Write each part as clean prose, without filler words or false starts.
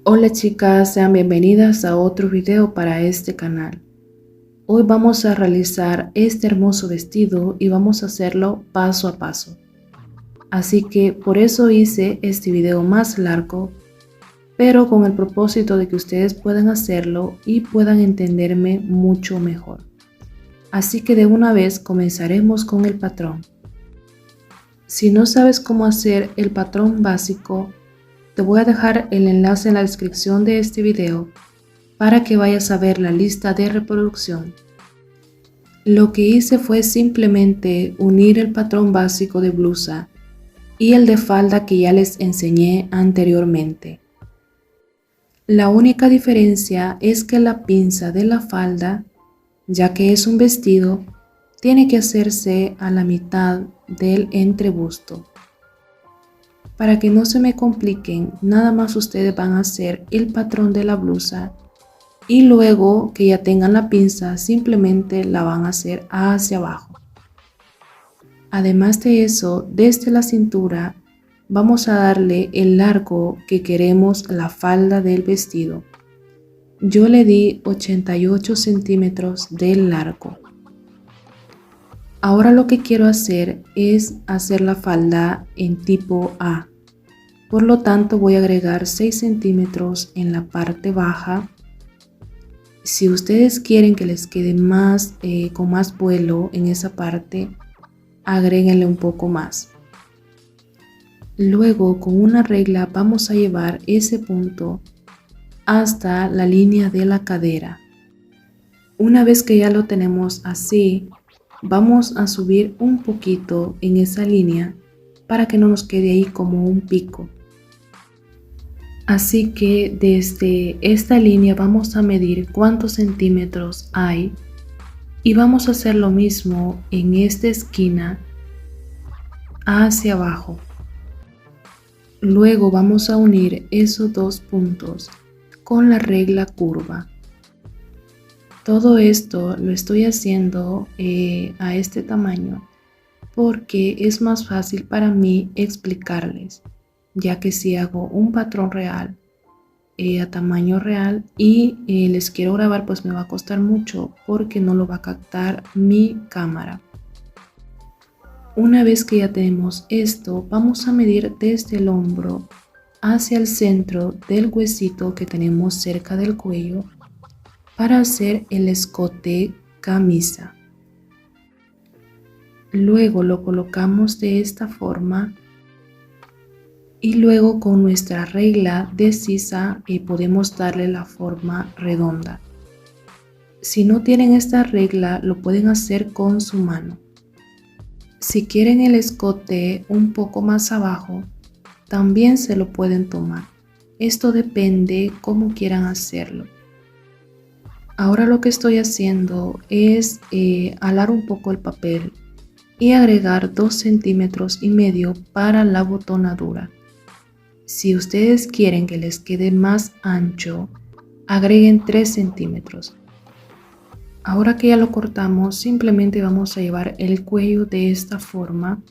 Hola chicas, sean bienvenidas a otro video para este canal. Hoy vamos a realizar este hermoso vestido y vamos a hacerlo paso a paso. Así que por eso hice este video más largo, pero con el propósito de que ustedes puedan hacerlo y puedan entenderme mucho mejor. Así que de una vez comenzaremos con el patrón. Si no sabes cómo hacer el patrón básico, te voy a dejar el enlace en la descripción de este video para que vayas a ver la lista de reproducción. Lo que hice fue simplemente unir el patrón básico de blusa y el de falda que ya les enseñé anteriormente. La única diferencia es que la pinza de la falda, ya que es un vestido, tiene que hacerse a la mitad del entrebusto. Para que no se me compliquen, nada más ustedes van a hacer el patrón de la blusa y luego que ya tengan la pinza simplemente la van a hacer hacia abajo. Además de eso, desde la cintura vamos a darle el largo que queremos la falda del vestido. Yo le di 88 centímetros de largo. Ahora lo que quiero hacer es hacer la falda en tipo A. Por lo tanto voy a agregar 6 centímetros en la parte baja. Si ustedes quieren que les quede más con más vuelo en esa parte, agréguenle un poco más. Luego con una regla vamos a llevar ese punto hasta la línea de la cadera. Una vez que ya lo tenemos así, vamos a subir un poquito en esa línea para que no nos quede ahí como un pico. Así que desde esta línea vamos a medir cuántos centímetros hay y vamos a hacer lo mismo en esta esquina hacia abajo. Luego vamos a unir esos dos puntos con la regla curva. Todo esto lo estoy haciendo a este tamaño porque es más fácil para mí explicarles, ya que si hago un patrón real a tamaño real y les quiero grabar, pues me va a costar mucho porque no lo va a captar mi cámara. Una vez que ya tenemos esto, vamos a medir desde el hombro hacia el centro del huesito que tenemos cerca del cuello para hacer el escote camisa. Luego lo colocamos de esta forma y luego con nuestra regla de sisa podemos darle la forma redonda. Si no tienen esta regla, lo pueden hacer con su mano. Si quieren el escote un poco más abajo, también se lo pueden tomar. Esto depende cómo quieran hacerlo. Ahora lo que estoy haciendo es alar un poco el papel y agregar 2,5 centímetros para la botonadura. Si ustedes quieren que les quede más ancho, agreguen 3 centímetros. Ahora que ya lo cortamos, simplemente vamos a llevar el cuello de esta forma.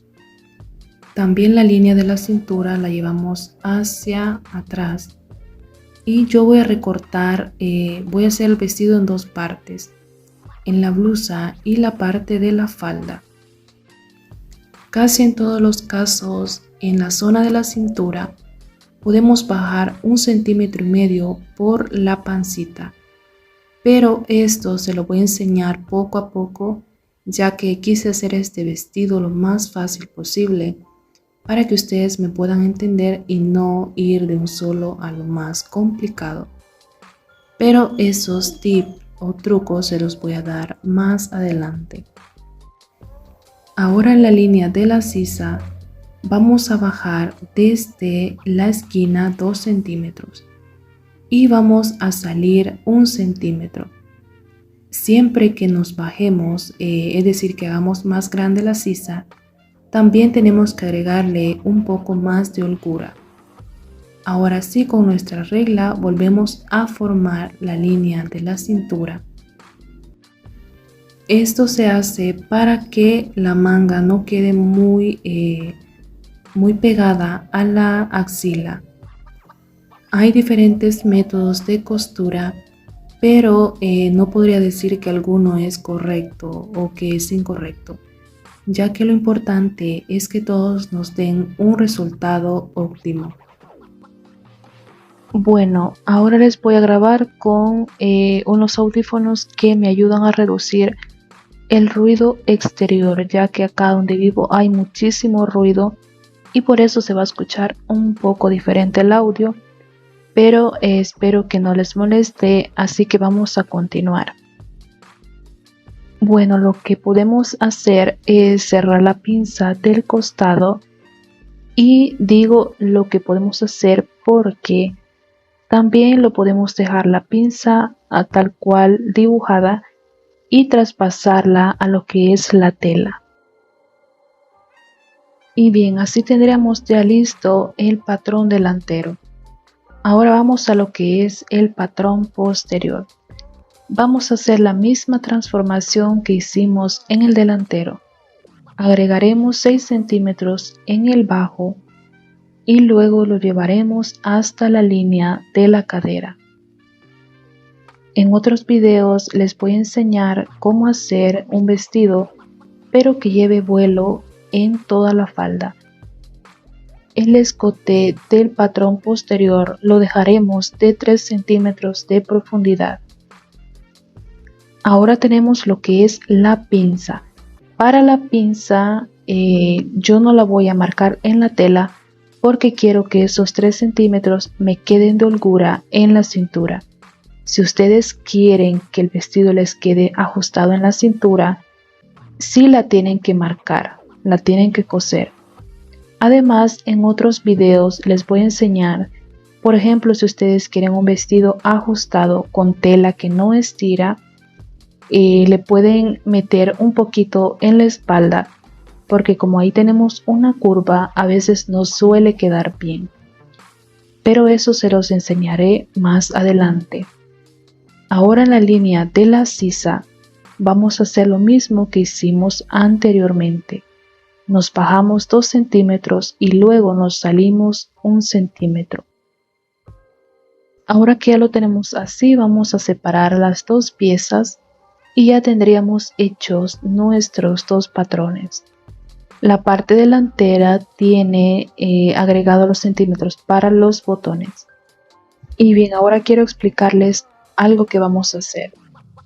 También la línea de la cintura la llevamos hacia atrás. Y yo voy a recortar, voy a hacer el vestido en dos partes, en la blusa y la parte de la falda. Casi en todos los casos, en la zona de la cintura, podemos bajar 1,5 centímetros por la pancita, pero esto se lo voy a enseñar poco a poco, ya que quise hacer este vestido lo más fácil posible para que ustedes me puedan entender y no ir de un solo a lo más complicado. Pero esos tips o trucos se los voy a dar más adelante. Ahora en la línea de la sisa vamos a bajar desde la esquina 2 centímetros y vamos a salir 1 centímetro. Siempre que nos bajemos, es decir, que hagamos más grande la sisa, también tenemos que agregarle un poco más de holgura. Ahora sí, con nuestra regla volvemos a formar la línea de la cintura. Esto se hace para que la manga no quede muy pegada a la axila. Hay diferentes métodos de costura, pero no podría decir que alguno es correcto o que es incorrecto, ya que lo importante es que todos nos den un resultado óptimo. Bueno, ahora les voy a grabar con unos audífonos que me ayudan a reducir el ruido exterior, ya que acá donde vivo hay muchísimo ruido y por eso se va a escuchar un poco diferente el audio, pero espero que no les moleste, así que vamos a continuar. Bueno, lo que podemos hacer es cerrar la pinza del costado, y digo lo que podemos hacer porque también lo podemos dejar la pinza a tal cual dibujada y traspasarla a lo que es la tela. Y bien, así tendríamos ya listo el patrón delantero. Ahora vamos a lo que es el patrón posterior. Vamos a hacer la misma transformación que hicimos en el delantero. Agregaremos 6 centímetros en el bajo y luego lo llevaremos hasta la línea de la cadera. En otros videos les voy a enseñar cómo hacer un vestido, pero que lleve vuelo en toda la falda. El escote del patrón posterior lo dejaremos de 3 centímetros de profundidad. Ahora tenemos lo que es la pinza. Para la pinza yo no la voy a marcar en la tela porque quiero que esos 3 centímetros me queden de holgura en la cintura. Si ustedes quieren que el vestido les quede ajustado en la cintura, sí la tienen que marcar, la tienen que coser. Además, en otros videos les voy a enseñar, por ejemplo, si ustedes quieren un vestido ajustado con tela que no estira, le pueden meter un poquito en la espalda, porque como ahí tenemos una curva, a veces no suele quedar bien. Pero eso se los enseñaré más adelante. Ahora en la línea de la sisa vamos a hacer lo mismo que hicimos anteriormente. Nos bajamos 2 centímetros y luego nos salimos 1 centímetro. Ahora que ya lo tenemos así, vamos a separar las dos piezas y ya tendríamos hechos nuestros dos patrones. La parte delantera tiene agregado los centímetros para los botones. Y bien, ahora quiero explicarles algo que vamos a hacer.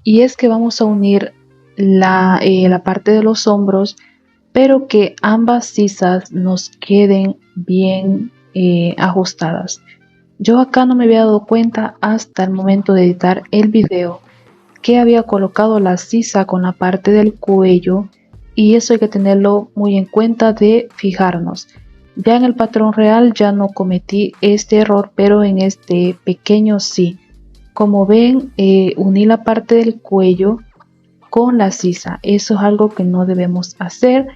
Y es que vamos a unir la parte de los hombros, pero que ambas sisas nos queden bien ajustadas. Yo acá no me había dado cuenta hasta el momento de editar el video que había colocado la sisa con la parte del cuello, y eso hay que tenerlo muy en cuenta de fijarnos. Ya en el patrón real ya no cometí este error, pero en este pequeño sí. Como ven, uní la parte del cuello con la sisa. Eso es algo que no debemos hacer,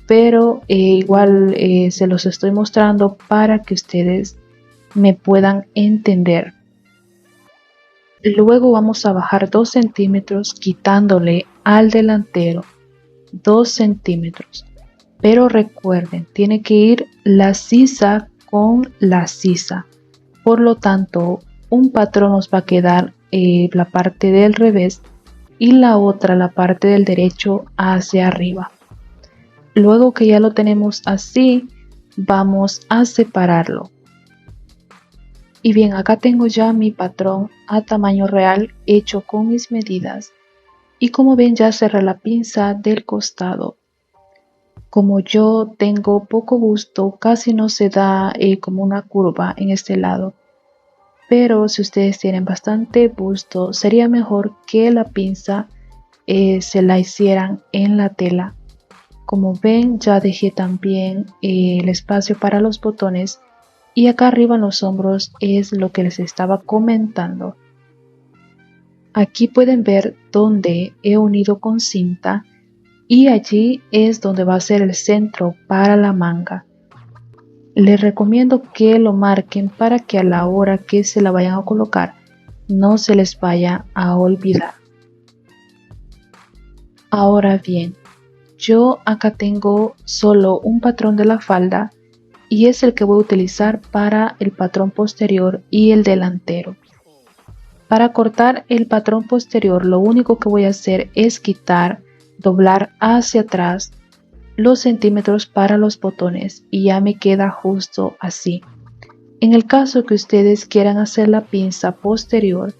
pero igual se los estoy mostrando para que ustedes me puedan entender. Luego vamos a bajar 2 centímetros quitándole al delantero 2 centímetros. Pero recuerden, tiene que ir la sisa con la sisa. Por lo tanto, un patrón nos va a quedar la parte del revés y la otra, la parte del derecho, hacia arriba. Luego que ya lo tenemos así, vamos a separarlo. Y bien, acá tengo ya mi patrón a tamaño real hecho con mis medidas. Y como ven, ya cerré la pinza del costado. Como yo tengo poco busto, casi no se da como una curva en este lado. Pero si ustedes tienen bastante busto, sería mejor que la pinza se la hicieran en la tela. Como ven, ya dejé también el espacio para los botones. Y acá arriba en los hombros es lo que les estaba comentando. Aquí pueden ver donde he unido con cinta y allí es donde va a ser el centro para la manga. Les recomiendo que lo marquen para que a la hora que se la vayan a colocar no se les vaya a olvidar. Ahora bien, yo acá tengo solo un patrón de la falda y es el que voy a utilizar para el patrón posterior y el delantero. Para cortar el patrón posterior, lo único que voy a hacer es doblar hacia atrás los centímetros para los botones y ya me queda justo así. En el caso que ustedes quieran hacer la pinza posterior,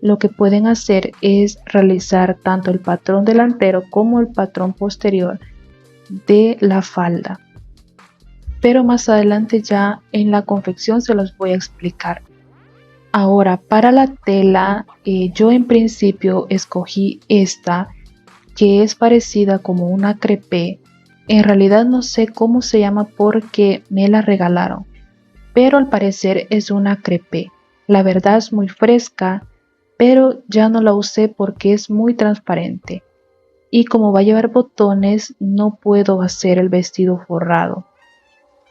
lo que pueden hacer es realizar tanto el patrón delantero como el patrón posterior de la falda. Pero más adelante ya en la confección se los voy a explicar. Ahora, para la tela, yo en principio escogí esta, que es parecida como una crepé. En realidad no sé cómo se llama porque me la regalaron, pero al parecer es una crepé. La verdad es muy fresca, pero ya no la usé porque es muy transparente. Y como va a llevar botones, no puedo hacer el vestido forrado.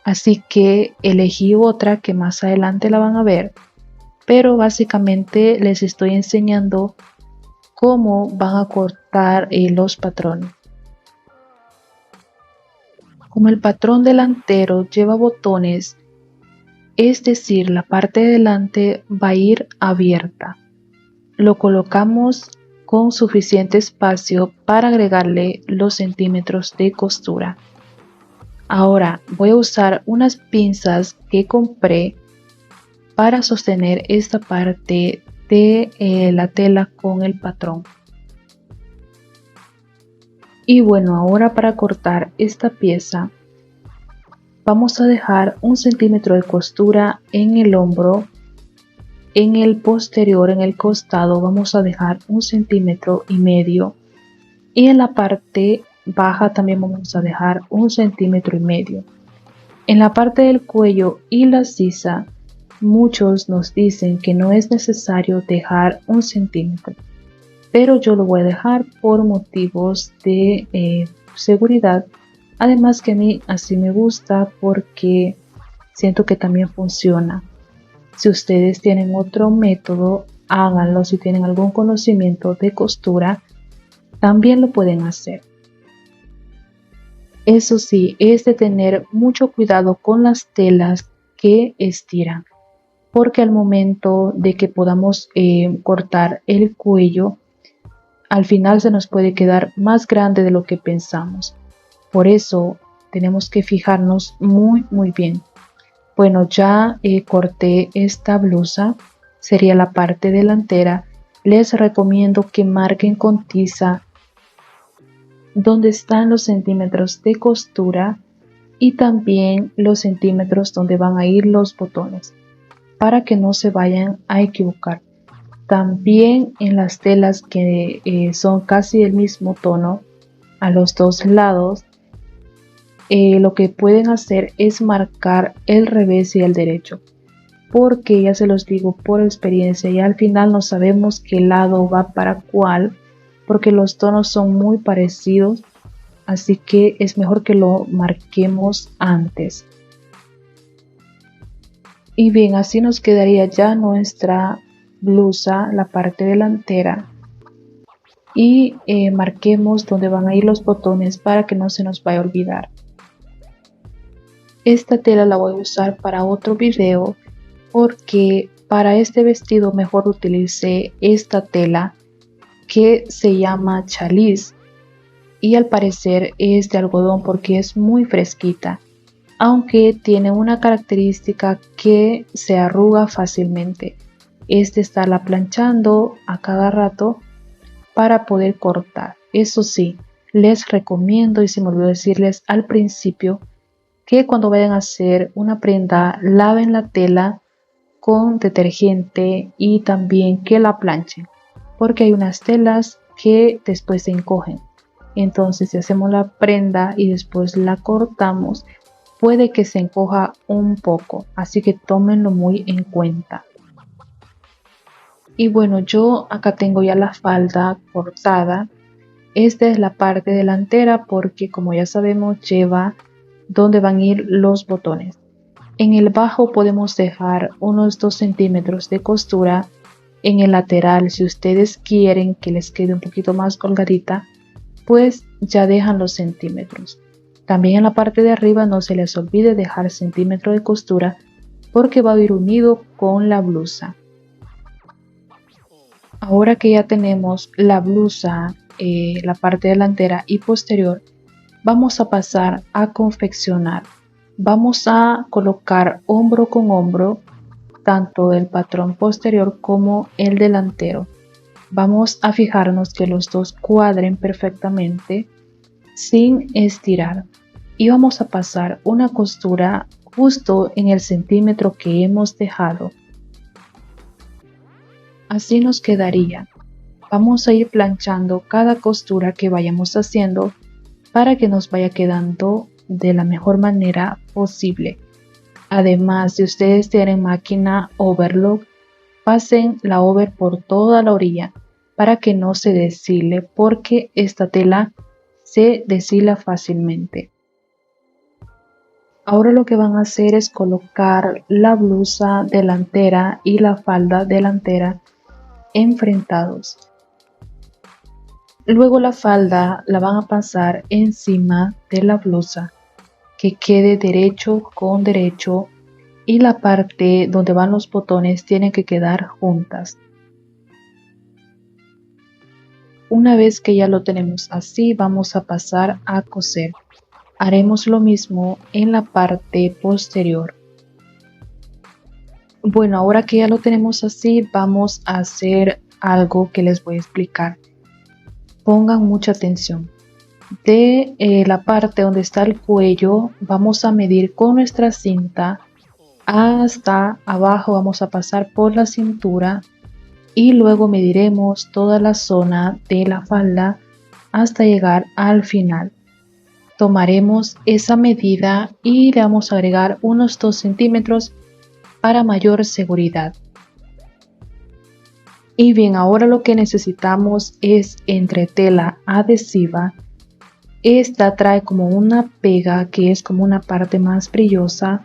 Así que elegí otra que más adelante la van a ver, pero básicamente les estoy enseñando cómo van a cortar los patrones. Como el patrón delantero lleva botones, es decir, la parte de delante va a ir abierta. Lo colocamos con suficiente espacio para agregarle los centímetros de costura. Ahora voy a usar unas pinzas que compré para sostener esta parte de la tela con el patrón. Y bueno, ahora para cortar esta pieza vamos a dejar 1 centímetro de costura en el hombro. En el posterior, en el costado, vamos a dejar 1,5 centímetros y en la parte baja también vamos a dejar 1,5 centímetros. En la parte del cuello y la sisa, muchos nos dicen que no es necesario dejar 1 centímetro, pero yo lo voy a dejar por motivos de seguridad. Además que a mí así me gusta porque siento que también funciona. Si ustedes tienen otro método, háganlo. Si tienen algún conocimiento de costura, también lo pueden hacer. Eso sí, es de tener mucho cuidado con las telas que estiran, porque al momento de que podamos cortar el cuello, al final se nos puede quedar más grande de lo que pensamos. Por eso tenemos que fijarnos muy bien. Bueno, ya corté esta blusa, sería la parte delantera. Les recomiendo que marquen con tiza donde están los centímetros de costura y también los centímetros donde van a ir los botones, para que no se vayan a equivocar. También en las telas que son casi del mismo tono a los dos lados, lo que pueden hacer es marcar el revés y el derecho, porque ya se los digo por experiencia, y al final no sabemos qué lado va para cuál, porque los tonos son muy parecidos, así que es mejor que lo marquemos antes. Y bien, así nos quedaría ya nuestra blusa, la parte delantera, y marquemos donde van a ir los botones para que no se nos vaya a olvidar. Esta tela la voy a usar para otro video, porque para este vestido mejor utilicé esta tela que se llama chaliz y al parecer es de algodón porque es muy fresquita, aunque tiene una característica que se arruga fácilmente, es de estarla planchando a cada rato para poder cortar. Eso sí, les recomiendo, y se me olvidó decirles al principio, que cuando vayan a hacer una prenda laven la tela con detergente y también que la planchen, porque hay unas telas que después se encogen. Entonces si hacemos la prenda y después la cortamos, puede que se encoja un poco, así que tómenlo muy en cuenta. Y bueno, yo acá tengo ya la falda cortada. Esta es la parte delantera porque, como ya sabemos, lleva donde van a ir los botones. En el bajo podemos dejar unos 2 centímetros de costura. En el lateral, si ustedes quieren que les quede un poquito más holgadita, pues ya dejan los centímetros. También en la parte de arriba no se les olvide dejar centímetro de costura porque va a ir unido con la blusa. Ahora que ya tenemos la blusa, la parte delantera y posterior, vamos a pasar a confeccionar. Vamos a colocar hombro con hombro, tanto el patrón posterior como el delantero. Vamos a fijarnos que los dos cuadren perfectamente sin estirar. Y vamos a pasar una costura justo en el centímetro que hemos dejado. Así nos quedaría. Vamos a ir planchando cada costura que vayamos haciendo para que nos vaya quedando de la mejor manera posible. Además, si ustedes tienen máquina overlock, pasen la over por toda la orilla para que no se deshile, porque esta tela se deshila fácilmente. Ahora lo que van a hacer es colocar la blusa delantera y la falda delantera enfrentados. Luego la falda la van a pasar encima de la blusa, que quede derecho con derecho, y la parte donde van los botones tienen que quedar juntas. Una vez que ya lo tenemos así, vamos a pasar a coser. Haremos lo mismo en la parte posterior. Bueno, ahora que ya lo tenemos así, vamos a hacer algo que les voy a explicar. Pongan mucha atención. De la parte donde está el cuello, vamos a medir con nuestra cinta hasta abajo, vamos a pasar por la cintura y luego mediremos toda la zona de la falda hasta llegar al final. Tomaremos esa medida y le vamos a agregar unos 2 centímetros para mayor seguridad. Y bien, ahora lo que necesitamos es entretela adhesiva. Esta trae como una pega que es como una parte más brillosa.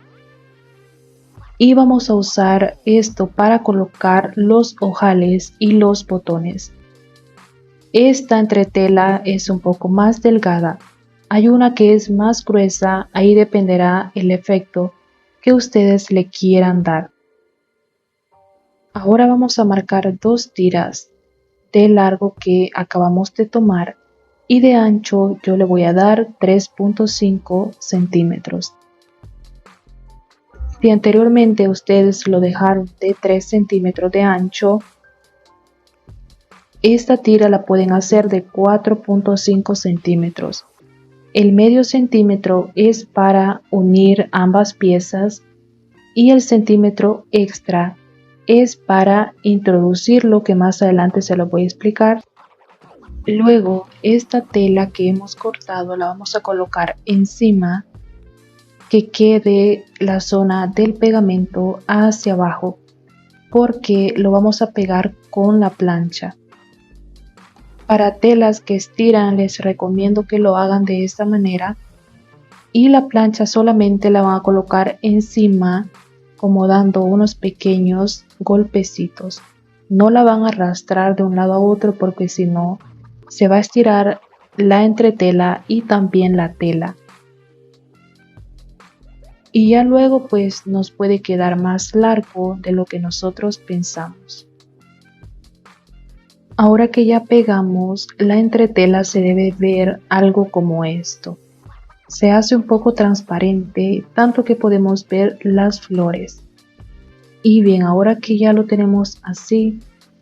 Y vamos a usar esto para colocar los ojales y los botones. Esta entretela es un poco más delgada. Hay una que es más gruesa, ahí dependerá el efecto que ustedes le quieran dar. Ahora vamos a marcar 2 tiras de largo que acabamos de tomar y de ancho yo le voy a dar 3.5 centímetros. Si anteriormente ustedes lo dejaron de 3 centímetros de ancho, esta tira la pueden hacer de 4.5 centímetros. El medio centímetro es para unir ambas piezas y el centímetro extra es para introducir lo que más adelante se lo voy a explicar. Luego esta tela que hemos cortado la vamos a colocar encima, que quede la zona del pegamento hacia abajo, porque lo vamos a pegar con la plancha. Para telas que estiran les recomiendo que lo hagan de esta manera, y la plancha solamente la van a colocar encima como dando unos pequeños golpecitos. No la van a arrastrar de un lado a otro porque si no se va a estirar la entretela y también la tela. Y ya luego pues nos puede quedar más largo de lo que nosotros pensamos. Ahora que ya pegamos, la entretela se debe ver algo como esto. Se hace un poco transparente, tanto que podemos ver las flores. Y bien, ahora que ya lo tenemos así,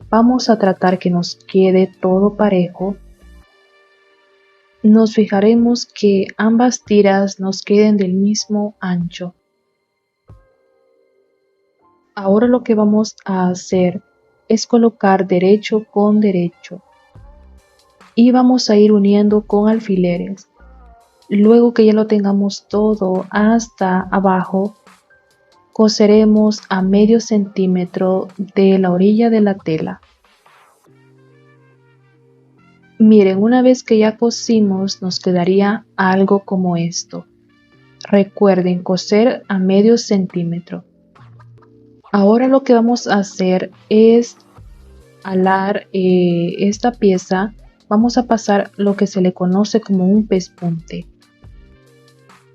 vamos a tratar que nos quede todo parejo. Nos fijaremos que ambas tiras nos queden del mismo ancho. Ahora lo que vamos a hacer es colocar derecho con derecho y vamos a ir uniendo con alfileres. Luego que ya lo tengamos todo hasta abajo, coseremos a medio centímetro de la orilla de la tela. Miren, una vez que ya cosimos nos quedaría algo como esto. Recuerden coser a medio centímetro. Ahora lo que vamos a hacer es alar esta pieza. Vamos a pasar lo que se le conoce como un pespunte.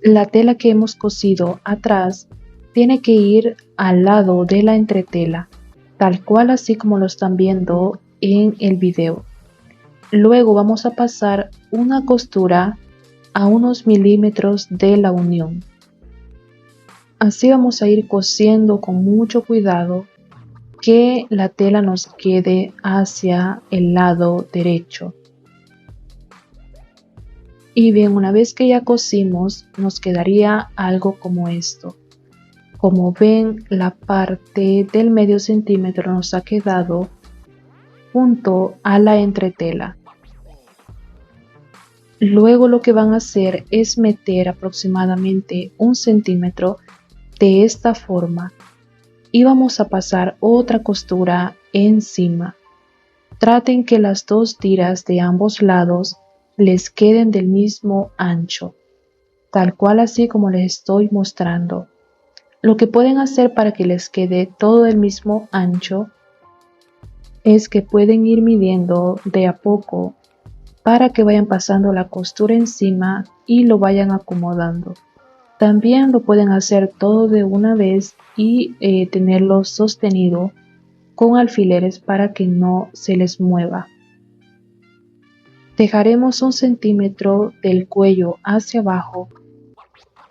La tela que hemos cosido atrás tiene que ir al lado de la entretela, tal cual así como lo están viendo en el video. Luego vamos a pasar una costura a unos milímetros de la unión. Así vamos a ir cosiendo con mucho cuidado que la tela nos quede hacia el lado derecho. Y bien, una vez que ya cosimos, nos quedaría algo como esto. Como ven, la parte del medio centímetro nos ha quedado junto a la entretela. Luego lo que van a hacer es meter aproximadamente 1 centímetro de esta forma y vamos a pasar otra costura encima. Traten que las dos tiras de ambos lados les queden del mismo ancho, tal cual así como les estoy mostrando. Lo que pueden hacer para que les quede todo el mismo ancho es que pueden ir midiendo de a poco para que vayan pasando la costura encima y lo vayan acomodando. También lo pueden hacer todo de una vez y tenerlo sostenido con alfileres para que no se les mueva. Dejaremos 1 centímetro del cuello hacia abajo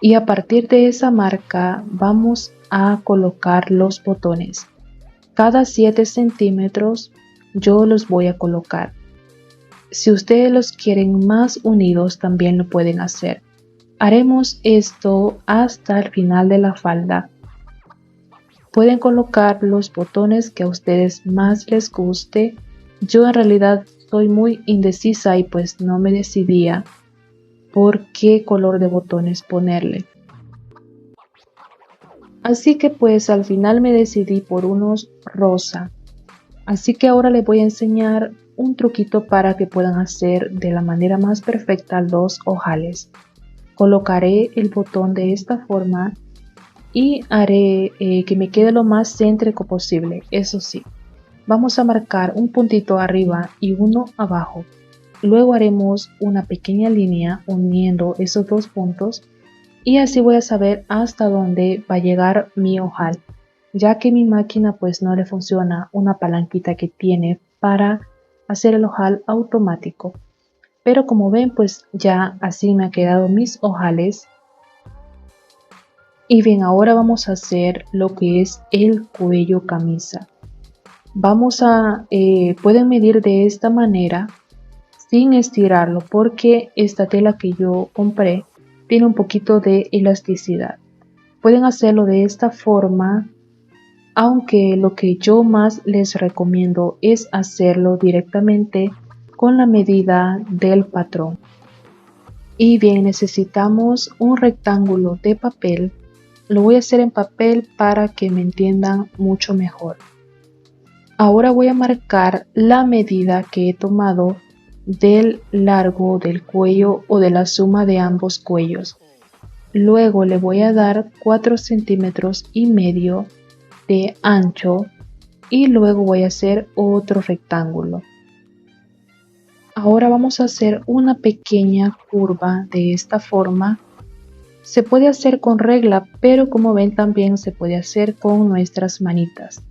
y a partir de esa marca vamos a colocar los botones. Cada 7 centímetros yo los voy a colocar. Si ustedes los quieren más unidos también lo pueden hacer. Haremos esto hasta el final de la falda. Pueden colocar los botones que a ustedes más les guste. Yo en realidad soy muy indecisa y pues no me decidía por qué color de botones ponerle. Así que pues al final me decidí por unos rosa. Así que ahora les voy a enseñar un truquito para que puedan hacer de la manera más perfecta los ojales. Colocaré el botón de esta forma y haré que me quede lo más céntrico posible. Eso sí, vamos a marcar un puntito arriba y uno abajo. Luego haremos una pequeña línea uniendo esos dos puntos y así voy a saber hasta dónde va a llegar mi ojal, ya que mi máquina pues no le funciona una palanquita que tiene para hacer el ojal automático. Pero como ven pues ya así me han quedado mis ojales. Y bien, ahora vamos a hacer lo que es el cuello camisa. Pueden medir de esta manera sin estirarlo porque esta tela que yo compré tiene un poquito de elasticidad. Pueden hacerlo de esta forma, aunque lo que yo más les recomiendo es hacerlo directamente con la medida del patrón. Y bien, necesitamos un rectángulo de papel. Lo voy a hacer en papel para que me entiendan mucho mejor. Ahora voy a marcar la medida que he tomado del largo del cuello o de la suma de ambos cuellos. Luego le voy a dar 4,5 centímetros de ancho y luego voy a hacer otro rectángulo. Ahora vamos a hacer una pequeña curva de esta forma. Se puede hacer con regla, pero como ven también se puede hacer con nuestras manitas.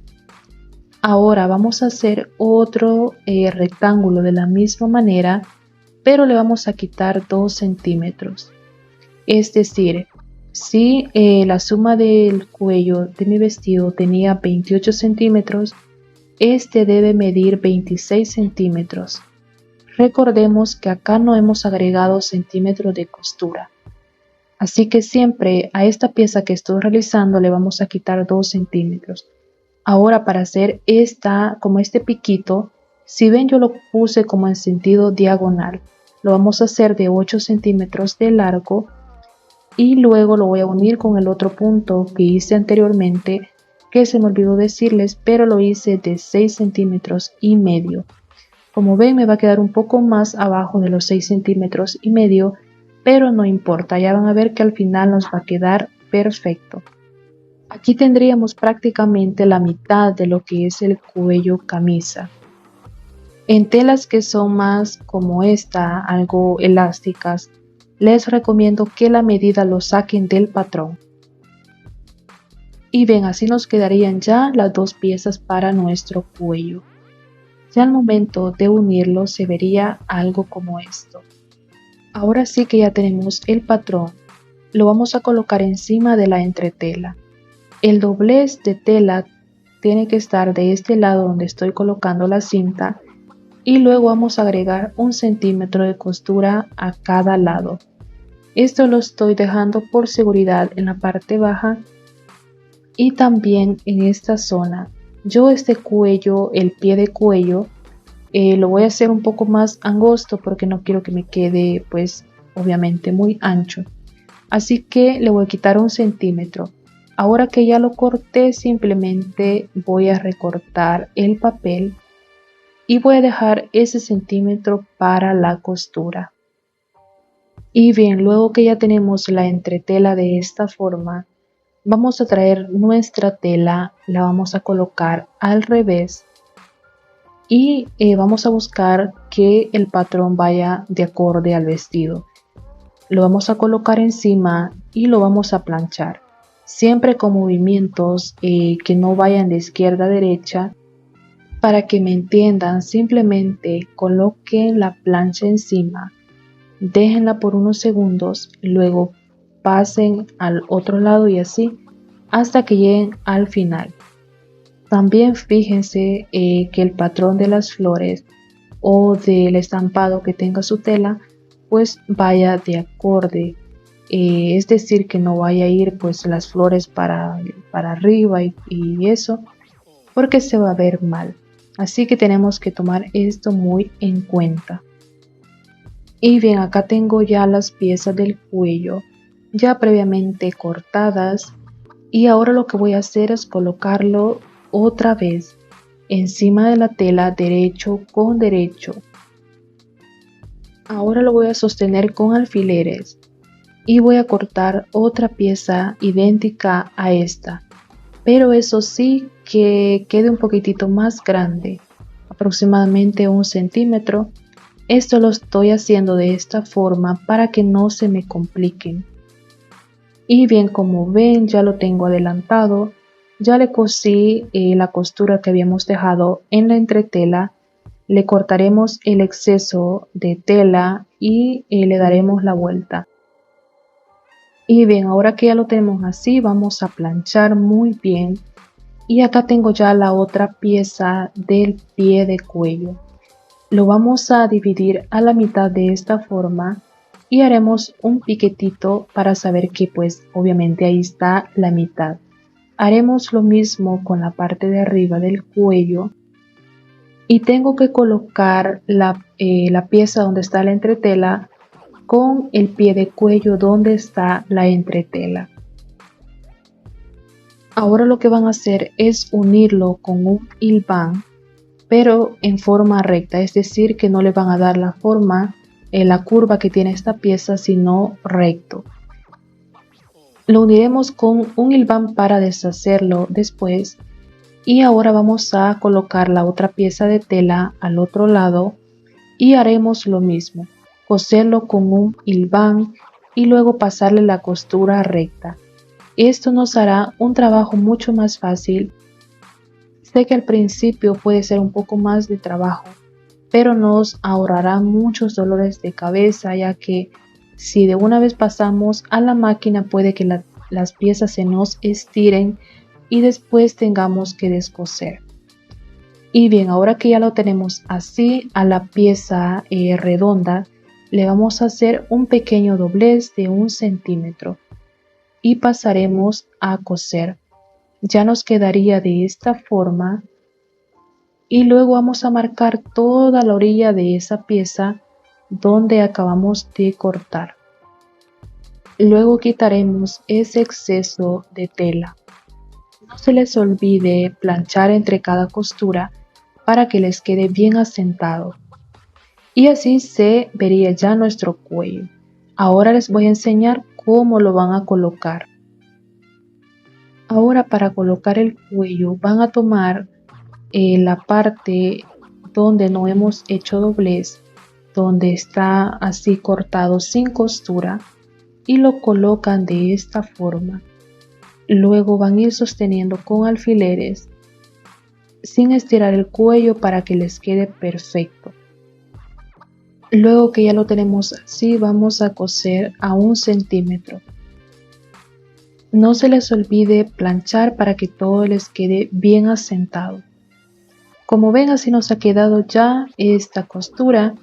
Ahora vamos a hacer otro rectángulo de la misma manera, pero le vamos a quitar 2 centímetros. Es decir, si la suma del cuello de mi vestido tenía 28 centímetros, este debe medir 26 centímetros. Recordemos que acá no hemos agregado centímetros de costura. Así que siempre a esta pieza que estoy realizando le vamos a quitar 2 centímetros. Ahora para hacer como este piquito, si ven yo lo puse como en sentido diagonal. Lo vamos a hacer de 8 centímetros de largo y luego lo voy a unir con el otro punto que hice anteriormente, que se me olvidó decirles, pero lo hice de 6,5 centímetros. Como ven me va a quedar un poco más abajo de los 6,5 centímetros, pero no importa, ya van a ver que al final nos va a quedar perfecto. Aquí tendríamos prácticamente la mitad de lo que es el cuello camisa. En telas que son más como esta, algo elásticas, les recomiendo que la medida lo saquen del patrón. Y bien, así nos quedarían ya las dos piezas para nuestro cuello. Ya al momento de unirlo se vería algo como esto. Ahora sí que ya tenemos el patrón, lo vamos a colocar encima de la entretela. El doblez de tela tiene que estar de este lado donde estoy colocando la cinta y luego vamos a agregar 1 centímetro de costura a cada lado. Esto lo estoy dejando por seguridad en la parte baja y también en esta zona. Yo este cuello, el pie de cuello, lo voy a hacer un poco más angosto porque no quiero que me quede pues obviamente muy ancho. Así que le voy a quitar 1 centímetro. Ahora que ya lo corté, simplemente voy a recortar el papel y voy a dejar ese centímetro para la costura. Y bien, luego que ya tenemos la entretela de esta forma, vamos a traer nuestra tela, la vamos a colocar al revés y vamos a buscar que el patrón vaya de acorde al vestido. Lo vamos a colocar encima y lo vamos a planchar, siempre con movimientos que no vayan de izquierda a derecha. Para que me entiendan, simplemente coloquen la plancha encima, déjenla por unos segundos, luego pasen al otro lado y así hasta que lleguen al final. También fíjense que el patrón de las flores o del estampado que tenga su tela pues vaya de acorde, es decir, que no vaya a ir pues las flores para arriba y eso, porque se va a ver mal. Así que tenemos que tomar esto muy en cuenta. Y bien, acá tengo ya las piezas del cuello ya previamente cortadas y ahora lo que voy a hacer es colocarlo otra vez encima de la tela derecho con derecho. Ahora lo voy a sostener con alfileres y voy a cortar otra pieza idéntica a esta, pero eso sí que quede un poquitito más grande, aproximadamente 1 centímetro. Esto lo estoy haciendo de esta forma para que no se me compliquen. Y bien, como ven, ya lo tengo adelantado. Ya le cosí la costura que habíamos dejado en la entretela. Le cortaremos el exceso de tela y le daremos la vuelta. Y bien, ahora que ya lo tenemos así, vamos a planchar muy bien. Y acá tengo ya la otra pieza del pie de cuello. Lo vamos a dividir a la mitad de esta forma y haremos un piquetito para saber que pues obviamente ahí está la mitad. Haremos lo mismo con la parte de arriba del cuello y tengo que colocar la pieza donde está la entretela con el pie de cuello donde está la entretela. Ahora lo que van a hacer es unirlo con un hilván, pero en forma recta, es decir, que no le van a dar la forma, la curva que tiene esta pieza, sino recto. Lo uniremos con un hilván para deshacerlo después y ahora vamos a colocar la otra pieza de tela al otro lado y haremos lo mismo, coserlo con un hilván y luego pasarle la costura recta. Esto nos hará un trabajo mucho más fácil. Sé que al principio puede ser un poco más de trabajo, pero nos ahorrará muchos dolores de cabeza, ya que si de una vez pasamos a la máquina puede que las piezas se nos estiren y después tengamos que descoser. Y bien, ahora que ya lo tenemos así a la pieza redonda, le vamos a hacer un pequeño doblez de 1 centímetro y pasaremos a coser. Ya nos quedaría de esta forma y luego vamos a marcar toda la orilla de esa pieza donde acabamos de cortar. Luego quitaremos ese exceso de tela. No se les olvide planchar entre cada costura para que les quede bien asentado. Y así se vería ya nuestro cuello. Ahora les voy a enseñar cómo lo van a colocar. Ahora para colocar el cuello van a tomar la parte donde no hemos hecho doblez, donde está así cortado sin costura y lo colocan de esta forma. Luego van a ir sosteniendo con alfileres sin estirar el cuello para que les quede perfecto. Luego que ya lo tenemos así, vamos a coser a 1 centímetro. No se les olvide planchar para que todo les quede bien asentado. Como ven, así nos ha quedado ya esta costura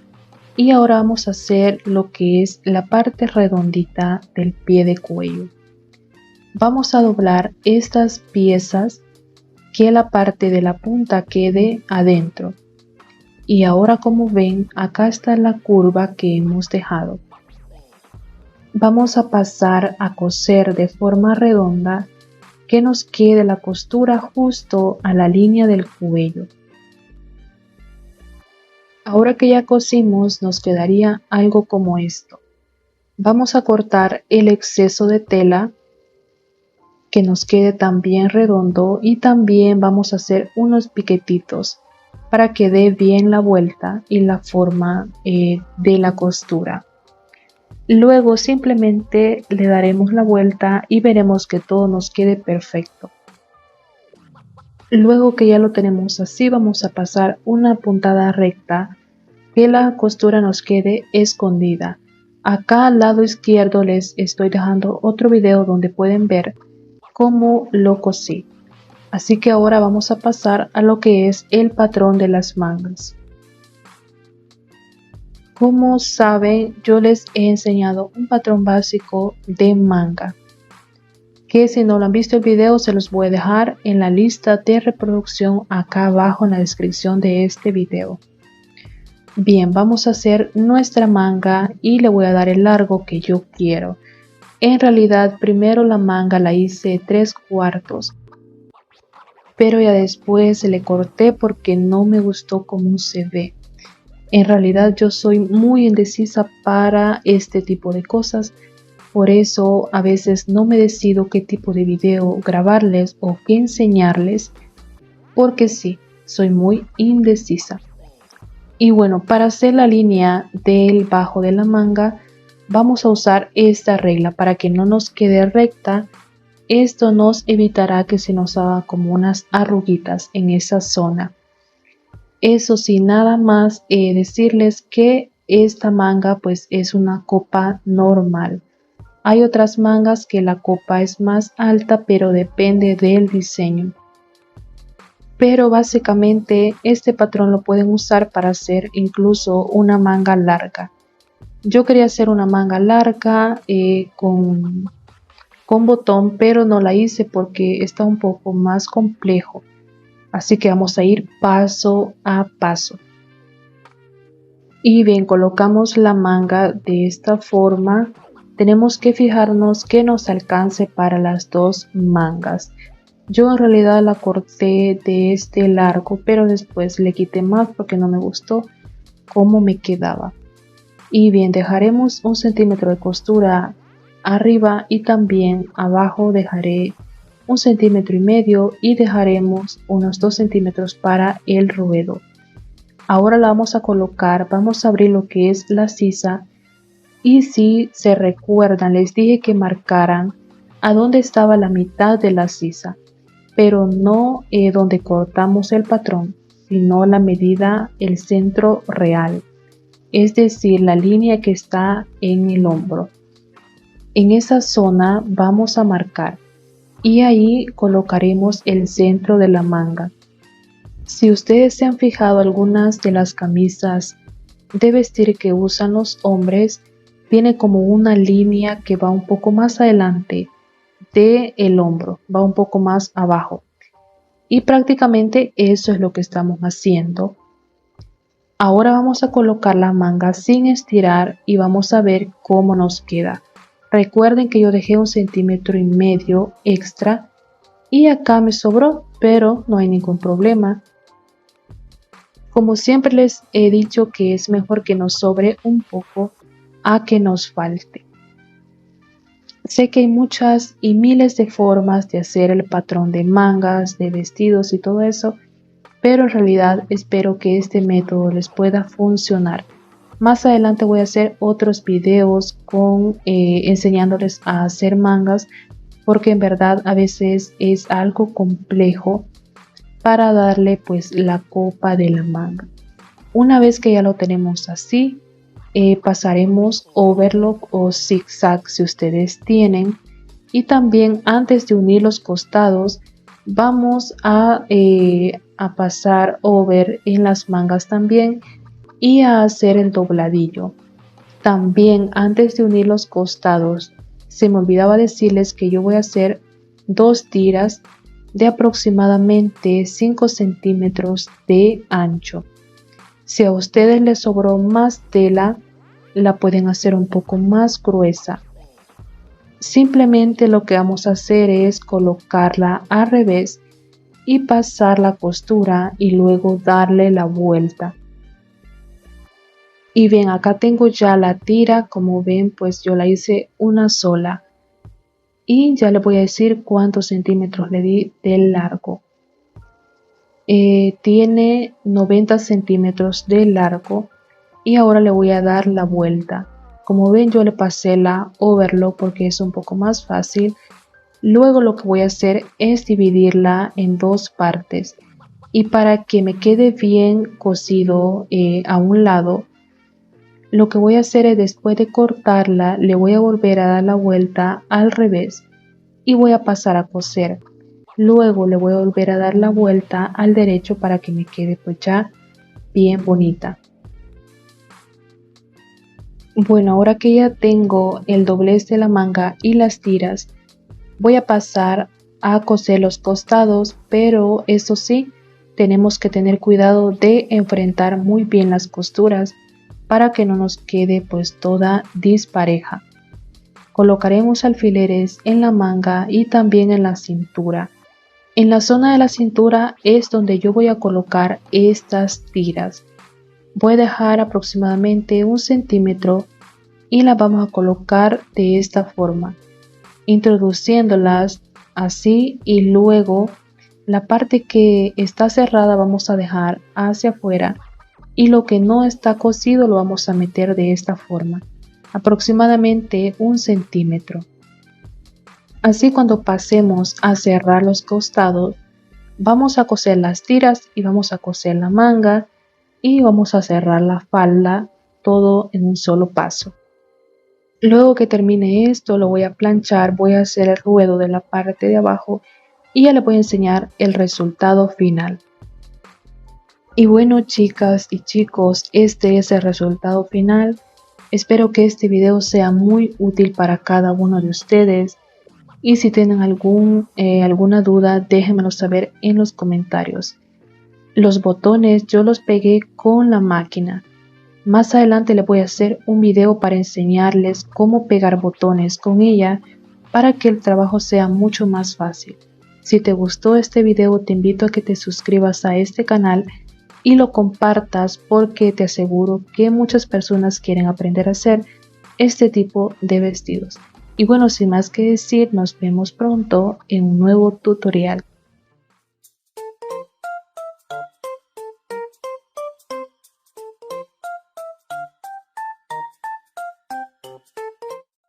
y ahora vamos a hacer lo que es la parte redondita del pie de cuello. Vamos a doblar estas piezas que la parte de la punta quede adentro. Y ahora, como ven, acá está la curva que hemos dejado. Vamos a pasar a coser de forma redonda que nos quede la costura justo a la línea del cuello. Ahora que ya cosimos, nos quedaría algo como esto. Vamos a cortar el exceso de tela que nos quede también redondo y también vamos a hacer unos piquetitos para que dé bien la vuelta y la forma de la costura. Luego simplemente le daremos la vuelta y veremos que todo nos quede perfecto. Luego que ya lo tenemos así, vamos a pasar una puntada recta que la costura nos quede escondida. Acá al lado izquierdo les estoy dejando otro video donde pueden ver cómo lo cosí. Así que ahora vamos a pasar a lo que es el patrón de las mangas. Como saben, yo les he enseñado un patrón básico de manga, que si no lo han visto el video se los voy a dejar en la lista de reproducción acá abajo en la descripción de este video. Bien, vamos a hacer nuestra manga y le voy a dar el largo que yo quiero. En realidad primero la manga la hice 3/4, pero ya después le corté porque no me gustó cómo se ve. En realidad yo soy muy indecisa para este tipo de cosas, por eso a veces no me decido qué tipo de video grabarles o qué enseñarles, porque sí, soy muy indecisa. Y bueno, para hacer la línea del bajo de la manga vamos a usar esta regla para que no nos quede recta. Esto nos evitará que se nos haga como unas arruguitas en esa zona. Eso sí, nada más decirles que esta manga pues es una copa normal. Hay otras mangas que la copa es más alta, pero depende del diseño. Pero básicamente este patrón lo pueden usar para hacer incluso una manga larga. Yo quería hacer una manga larga con botón, pero no la hice porque está un poco más complejo. Así que vamos a ir paso a paso. Y bien, colocamos la manga de esta forma. Tenemos que fijarnos que nos alcance para las dos mangas. Yo en realidad la corté de este largo, pero después le quité más porque no me gustó cómo me quedaba. Y bien, dejaremos 1 centímetro de costura arriba y también abajo dejaré 1,5 centímetros y dejaremos unos 2 centímetros para el ruedo. Ahora la vamos a colocar, vamos a abrir lo que es la sisa y si se recuerdan les dije que marcaran a dónde estaba la mitad de la sisa, pero no donde cortamos el patrón, sino la medida, el centro real, es decir, la línea que está en el hombro. En esa zona vamos a marcar y ahí colocaremos el centro de la manga. Si ustedes se han fijado, algunas de las camisas de vestir que usan los hombres tiene como una línea que va un poco más adelante del hombro, va un poco más abajo, y prácticamente eso es lo que estamos haciendo. Ahora vamos a colocar la manga sin estirar y vamos a ver cómo nos queda. Recuerden que yo dejé 1,5 centímetros extra y acá me sobró, pero no hay ningún problema. Como siempre les he dicho que es mejor que nos sobre un poco a que nos falte. Sé que hay muchas y miles de formas de hacer el patrón de mangas, de vestidos y todo eso, pero en realidad espero que este método les pueda funcionar. Más adelante voy a hacer otros videos con enseñándoles a hacer mangas, porque en verdad a veces es algo complejo para darle pues la copa de la manga. Una vez que ya lo tenemos así, pasaremos overlock o zigzag si ustedes tienen, y también antes de unir los costados vamos a pasar over en las mangas también y a hacer el dobladillo. También antes de unir los costados se me olvidaba decirles que yo voy a hacer 2 tiras de aproximadamente 5 centímetros de ancho. Si a ustedes les sobró más tela, la pueden hacer un poco más gruesa. Simplemente lo que vamos a hacer es colocarla al revés y pasar la costura y luego darle la vuelta. Y bien, acá tengo ya la tira, como ven pues yo la hice una sola. Y ya les voy a decir cuántos centímetros le di de largo. Tiene 90 centímetros de largo y ahora le voy a dar la vuelta. Como ven, yo le pasé la overlock porque es un poco más fácil. Luego lo que voy a hacer es dividirla en 2 partes, y para que me quede bien cosido a un lado, lo que voy a hacer es, después de cortarla, le voy a volver a dar la vuelta al revés y voy a pasar a coser. Luego le voy a volver a dar la vuelta al derecho para que me quede pues ya bien bonita. Bueno, ahora que ya tengo el doblez de la manga y las tiras, voy a pasar a coser los costados, pero eso sí, tenemos que tener cuidado de enfrentar muy bien las costuras para que no nos quede pues toda dispareja. Colocaremos alfileres en la manga y también en la cintura. En la zona de la cintura es donde yo voy a colocar estas tiras. Voy a dejar aproximadamente 1 centímetro y las vamos a colocar de esta forma, introduciéndolas así, y luego la parte que está cerrada vamos a dejar hacia afuera y lo que no está cosido lo vamos a meter de esta forma, aproximadamente 1 centímetro. Así, cuando pasemos a cerrar los costados, vamos a coser las tiras y vamos a coser la manga y vamos a cerrar la falda, todo en un solo paso. Luego que termine esto, lo voy a planchar, voy a hacer el ruedo de la parte de abajo y ya les voy a enseñar el resultado final. Y bueno, chicas y chicos, este es el resultado final. Espero que este video sea muy útil para cada uno de ustedes. Y si tienen alguna duda, déjenmelo saber en los comentarios. Los botones yo los pegué con la máquina. Más adelante les voy a hacer un video para enseñarles cómo pegar botones con ella para que el trabajo sea mucho más fácil. Si te gustó este video, te invito a que te suscribas a este canal y lo compartas, porque te aseguro que muchas personas quieren aprender a hacer este tipo de vestidos. Y bueno, sin más que decir, nos vemos pronto en un nuevo tutorial.